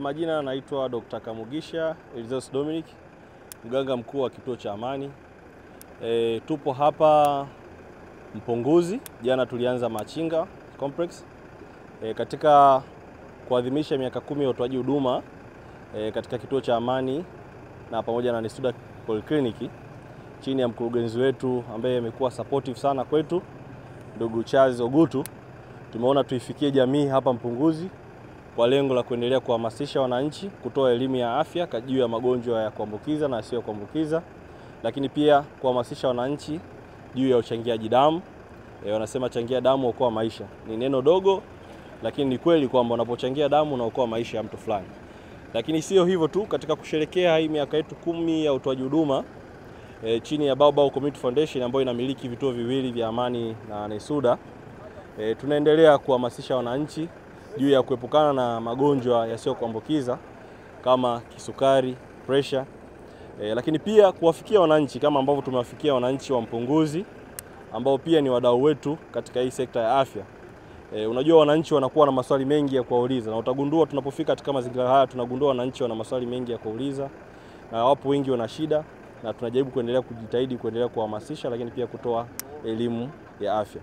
Majina naitwa Dr. Kamugisha Elizos Dominic, mganga mkuu wa kituo cha Amani. Tupo hapa Mpunguzi. Jana tulianza Machinga Complex katika kuadhimisha miaka 10 ya utoaji huduma katika kituo cha Amani na pamoja na Nesuda Polyclinic chini ya mkurugenzi wetu ambaye amekuwa supportive sana kwetu, ndugu Charles Ogutu. Tumeona tuifikie jamii hapa Mpunguzi kwa lengo la kuendelea kuhamasisha wananchi, kutoa elimu ya afya juu ya magonjwa ya kuambukiza na yasiyo kuambukiza, lakini pia kuhamasisha wananchi juu ya uchangiaji damu. Wanasema changia damu okoa maisha. Ni neno dogo, lakini ni kweli kwamba unapochangia damu unaokoa maisha ya mtu fulani. Lakini sio hivyo tu, katika kusherehekea hii miaka yetu 10 ya utoaji huduma chini ya Baobab Community Foundation ambayo inamiliki vituo viwili vya Amani na Nesuda, tunaendelea kuhamasisha wananchi juu ya kuepukana na magonjwa yasiyo kuambukiza kama kisukari, pressure, lakini pia kuwafikia wananchi kama ambavyo tumewafikia wananchi wa Mpunguzi ambao pia ni wadau wetu katika hii sekta ya afya. Unajua wananchi wanakuwa na maswali mengi ya kuuliza, na utagundua tunapofika katika mazingira haya tunagundua wananchi wana maswali mengi ya kuuliza na wapo wengi wana shida, na tunajaribu kuendelea kujitahidi kuendelea kuhamasisha, lakini pia kutoa elimu ya afya.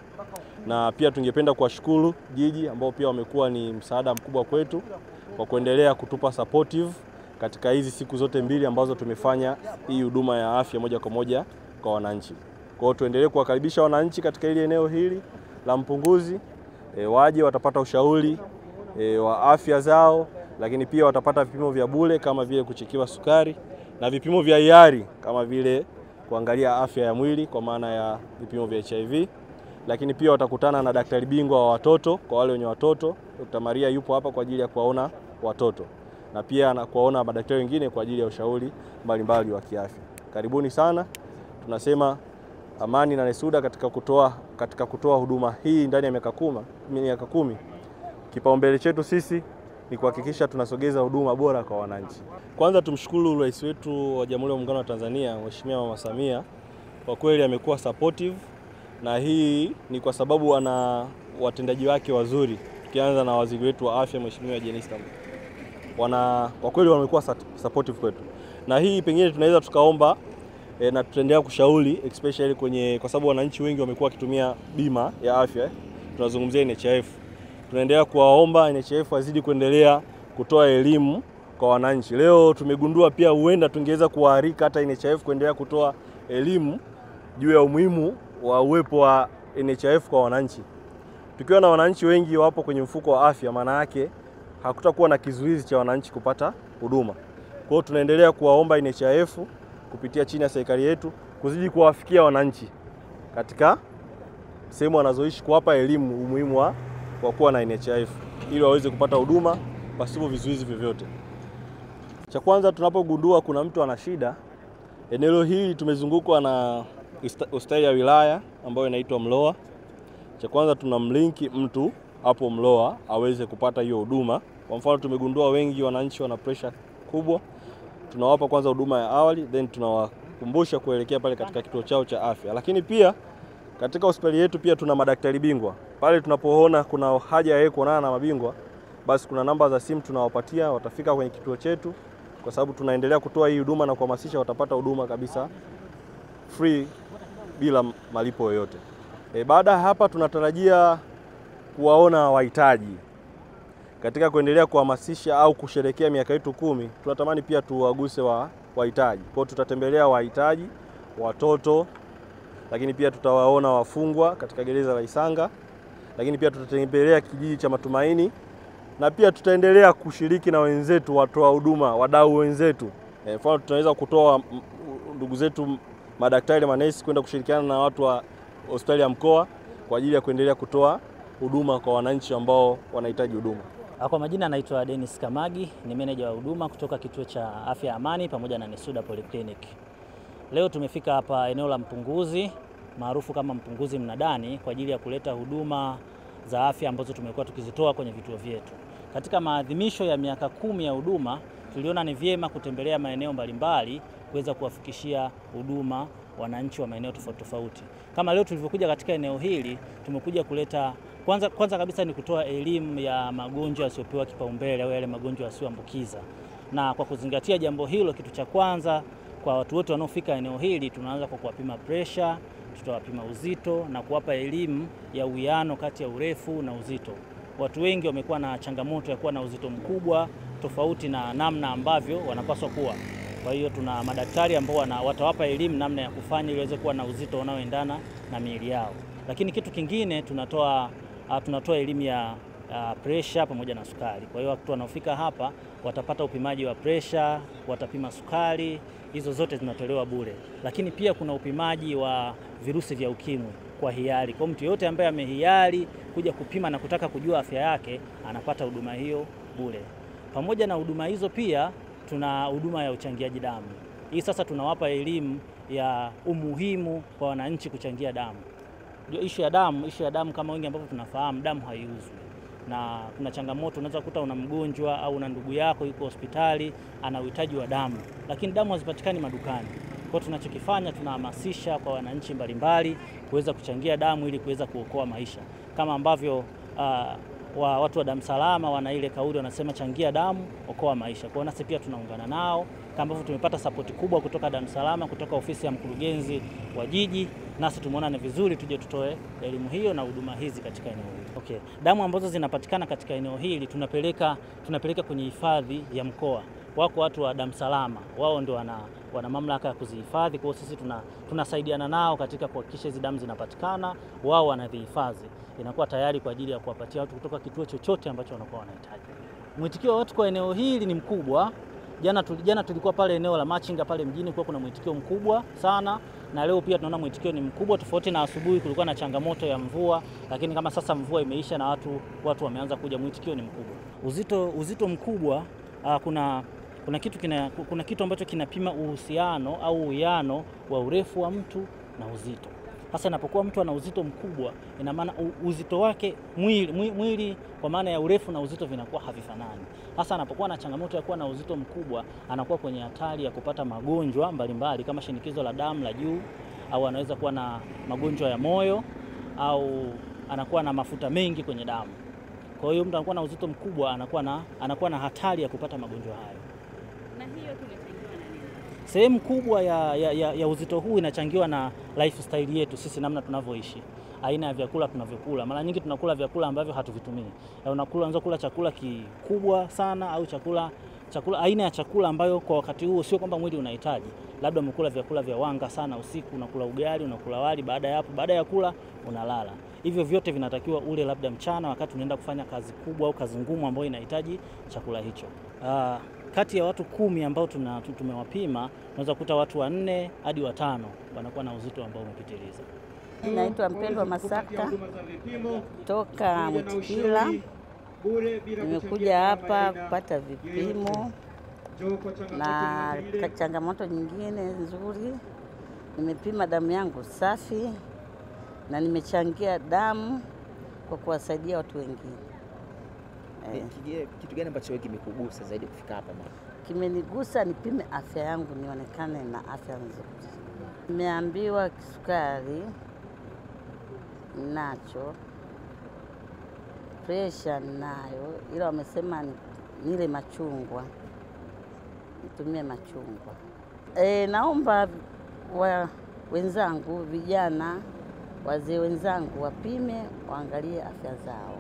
Na pia tungependa kuwashukuru jiji ambao pia wamekuwa ni msaada mkubwa kwetu kwa kuendelea kutupa supportive katika hizi siku zote mbili ambazo tumefanya hii huduma ya afya moja kwa moja kwa wananchi. Kwa hiyo tuendelee kuwakaribisha wananchi katika hili eneo hili la Mpunguzi, waje watapata ushauri wa afya zao, lakini pia watapata vipimo vya bure kama vile kuchekiwa sukari na vipimo vya hiari kama vile kuangalia afya ya mwili kwa maana ya vipimo vya HIV. Lakini pia watakutana na daktari bingwa wa watoto kwa wale wenye watoto. Dr. Maria yupo hapa kwa ajili ya kuwaona watoto na pia na kuwaona madaktari wengine kwa ajili ya ushauri mbalimbali wa kiafya. Karibuni sana. Tunasema Amani na Nesuda katika kutoa huduma hii ndani ya miaka 10. Kipaumbele chetu sisi ni kuhakikisha tunasogeza huduma bora kwa wananchi. Kwanza tumshukuru Rais wetu wa Jamhuri ya Muungano wa Tanzania, Mheshimiwa Mama Samia. Kwa kweli amekuwa supportive, na hii ni kwa sababu ana watendaji wake wazuri. Tukianza na waziri wetu wa afya Mheshimiwa Jenista. Kwa kweli wamekuwa supportive kwetu. Na hii pengine tunaweza tukaomba na tutaendelea kushauri especially kwa sababu wananchi wengi wamekuwa wakitumia bima ya afya. Tunazungumzia NHIF. Tunaendelea kuwaomba NHIF wazidi kuendelea kutoa elimu kwa wananchi. Leo tumegundua pia huenda tungeweza kuwaarika hata NHIF kuendelea kutoa elimu juu ya umuhimu wa uwepo wa NHIF kwa wananchi. Tukiwa na wananchi wengi wapo kwenye mfuko wa afya, maana yake hakutakuwa na kizuizi cha wananchi kupata huduma. Kwa hiyo tunaendelea kuwaomba NHIF kupitia chini ya serikali yetu kuzidi kuwafikia wananchi katika sehemu wanazoishi, kuwapa elimu umuhimu wa kuwa na NHIF ili waweze kupata huduma pasipo vizuizi vyovyote. Cha kwanza, tunapogundua kuna mtu ana shida, eneo hili tumezungukwa na hospitali ya wilaya ambayo inaitwa Mloa. Cha kwanza tunamlinki mtu hapo Mloa aweze kupata hiyo huduma. Kwa mfano tumegundua wengi wananchi wana pressure kubwa, tunawapa kwanza huduma ya awali, then tunawakumbusha kuelekea pale katika kituo chao cha afya. Lakini pia katika hospitali yetu pia tuna madaktari bingwa. Pale tunapoona kuna haja ya kuonana na mabingwa, basi kuna namba za simu tunawapatia, watafika kwenye kituo chetu, kwa sababu tunaendelea kutoa hii huduma na kuhamasisha watapata huduma kabisa free bila malipo yoyote. Baada ya hapa tunatarajia kuwaona wahitaji. Katika kuendelea kuhamasisha au kusherehekea miaka yetu 10, tunatamani pia tuwaguse wahitaji. Kwa hiyo tutatembelea wahitaji, watoto, lakini pia tutawaona wafungwa katika gereza la Isanga, lakini pia tutatembelea kijiji cha Matumaini, na pia tutaendelea kushiriki na wenzetu watoa huduma, wadau wenzetu. Mfano tunaweza kutoa ndugu zetu madaktari manesi kwenda kushirikiana na watu wa hospitali ya mkoa kwa ajili ya kuendelea kutoa huduma kwa wananchi ambao wanahitaji huduma. Kwa majina naitwa Dennis Kamagi, ni meneja wa huduma kutoka kituo cha afya Amani pamoja na Nesuda Polyclinic. Leo tumefika hapa eneo la Mpunguzi maarufu kama Mpunguzi Mnadani kwa ajili ya kuleta huduma za afya ambazo tumekuwa tukizitoa kwenye vituo vyetu. Katika maadhimisho ya miaka 10 ya huduma, tuliona ni vyema kutembelea maeneo mbalimbali kuweza kuwafikishia huduma wananchi wa maeneo tofauti tofauti. Kama leo tulivyokuja katika eneo hili, tumekuja kuleta Kwanza kabisa ni kutoa elimu ya magonjwa yasiyopewa kipaumbele au yale magonjwa yasiyoambukiza. Na kwa kuzingatia jambo hilo, kitu cha kwanza kwa watu wote wanaofika eneo hili, tunaanza kwa kuwapima pressure, tutawapima uzito na kuwapa elimu ya uwiano kati ya urefu na uzito. Watu wengi wamekuwa na changamoto ya kuwa na uzito mkubwa tofauti na namna ambavyo wanapaswa kuwa. Kwa hiyo tuna madaktari ambao watawapa elimu namna ya kufanya ili waweze kuwa na uzito unaoendana na miili yao. Lakini kitu kingine tunatoa elimu ya pressure pamoja na sukari. Kwa hiyo watu wanaofika hapa watapata upimaji wa pressure, watapima sukari, hizo zote zinatolewa bure. Lakini pia kuna upimaji wa virusi vya ukimwi kwa hiari. Kwa mtu yote ambaye amehiari kuja kupima na kutaka kujua afya yake anapata huduma hiyo bure. Pamoja na huduma hizo pia tuna huduma ya uchangiaji damu. Hii sasa tunawapa elimu ya umuhimu kwa wananchi kuchangia damu. Ishu ya damu kama wengi ambavyo tunafahamu, damu haiuzwi. Na kuna changamoto, unaweza kukuta una mgonjwa au una ndugu yako yuko hospitali ana uhitaji wa damu, lakini damu hazipatikani madukani. Kwa tunachokifanya, tunahamasisha kwa wananchi mbalimbali kuweza kuchangia damu ili kuweza kuokoa maisha. Kama ambavyo watu wa damu salama wana ile kauli wanasema changia damu okoa maisha. Kwa nasi pia tunaungana nao, kama ambavyo tumepata support kubwa kutoka damu salama, kutoka ofisi ya mkurugenzi wa jiji, nasi tumeona ni vizuri tuje tutoe elimu hiyo na huduma hizi katika eneo hili. Okay. Damu ambazo zinapatikana katika eneo hili tunapeleka kwenye hifadhi ya mkoa. Wako watu wa damu salama, wao ndio wana mamlaka ya kuzihifadhi. Kwa hiyo sisi tunasaidiana nao katika kuhakikisha hizo damu zinapatikana, wao wanazihifadhi. Inakuwa tayari kwa ajili ya kuwapatia watu kutoka kituo chochote ambacho wanakuwa wanahitaji. Mwitikio wa watu kwa eneo hili ni mkubwa. Jana tulikuwa pale eneo la Machinga pale mjini, kwa kuna mwitikio mkubwa sana, na leo pia tunaona mwitikio ni mkubwa, tofauti na asubuhi kulikuwa na changamoto ya mvua, lakini kama sasa mvua imeisha na watu wameanza kuja, mwitikio ni mkubwa. Uzito mkubwa, kuna kitu ambacho kinapima uhusiano au uwiano wa urefu wa mtu na uzito. Sasa inapokuwa mtu ana uzito mkubwa, ina maana uzito wake mwili kwa maana ya urefu na uzito vinakuwa havifanani. Sasa anapokuwa na changamoto ya kuwa na uzito mkubwa, anakuwa kwenye hatari ya kupata magonjwa mbalimbali kama shinikizo la damu la juu, au anaweza kuwa na magonjwa ya moyo, au anakuwa na mafuta mengi kwenye damu. Kwa hiyo mtu anakuwa na uzito mkubwa anakuwa na hatari ya kupata magonjwa hayo. Na hiyo tunachangiwa na nini? Sehemu kubwa ya uzito huu inachangiwa na lifestyle yetu sisi, namna tunavyoishi, aina ya vyakula tunavyokula. Mara nyingi tunakula vyakula ambavyo hatuvitumii. Unaweza kula chakula kikubwa sana au aina ya chakula ambayo kwa wakati huo sio kwamba mwili unahitaji. Labda umekula vyakula vya wanga sana usiku, unakula ugali, unakula wali, baada ya kula unalala. Hivyo vyote vinatakiwa ule labda mchana wakati unaenda kufanya kazi kubwa au kazi ngumu ambayo inahitaji chakula hicho. Kati ya watu 10 ambao tumewapima, unaweza kukuta watu 4 hadi 5 wanakuwa na uzito ambao umepitiliza. Naitwa Mpendwa Masaka toka Mtikila. Nimekuja hapa kupata vipimo na changamoto nyingine nzuri. Nimepima damu yangu safi na nimechangia damu kwa kuwasaidia watu wengine. Kitu gani ambacho kimekugusa zaidi kufika hapa mama? Kimenigusa nipime afya yangu nionekane na afya nzuri. Nimeambiwa kisukari nacho, pressure nayo, ila wamesema nile machungwa, nitumie machungwa. Naomba wenzangu, vijana, wazee wenzangu wapime, waangalie afya zao.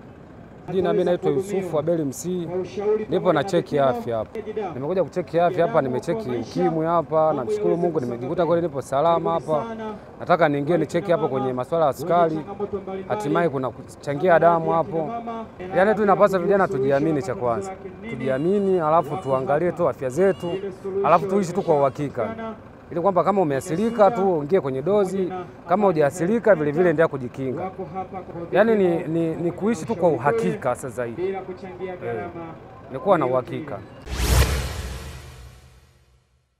Jina mimi naitwa Yusufu Abeli Msii, nipo na cheki afya hapa. Nimekuja kucheki afya hapa, nimecheki ukimwi hapa, namshukuru Mungu nimejikuta kweli nipo salama hapa. Nataka niingie ni cheki hapo kwenye masuala ya sukari, hatimaye kuna kuchangia damu hapo. Yaani tu inapaswa vijana tujiamini, cha kwanza tujiamini, alafu tuangalie tu afya zetu, alafu tuishi tu kwa uhakika. Ili kwamba kama umeasilika tu ingie kwenye dozi, kama hujaasilika vile vile endelea kujikinga. Yaani ni kuishi tu kwa uhakika sasa hivi. Ni kuwa na uhakika.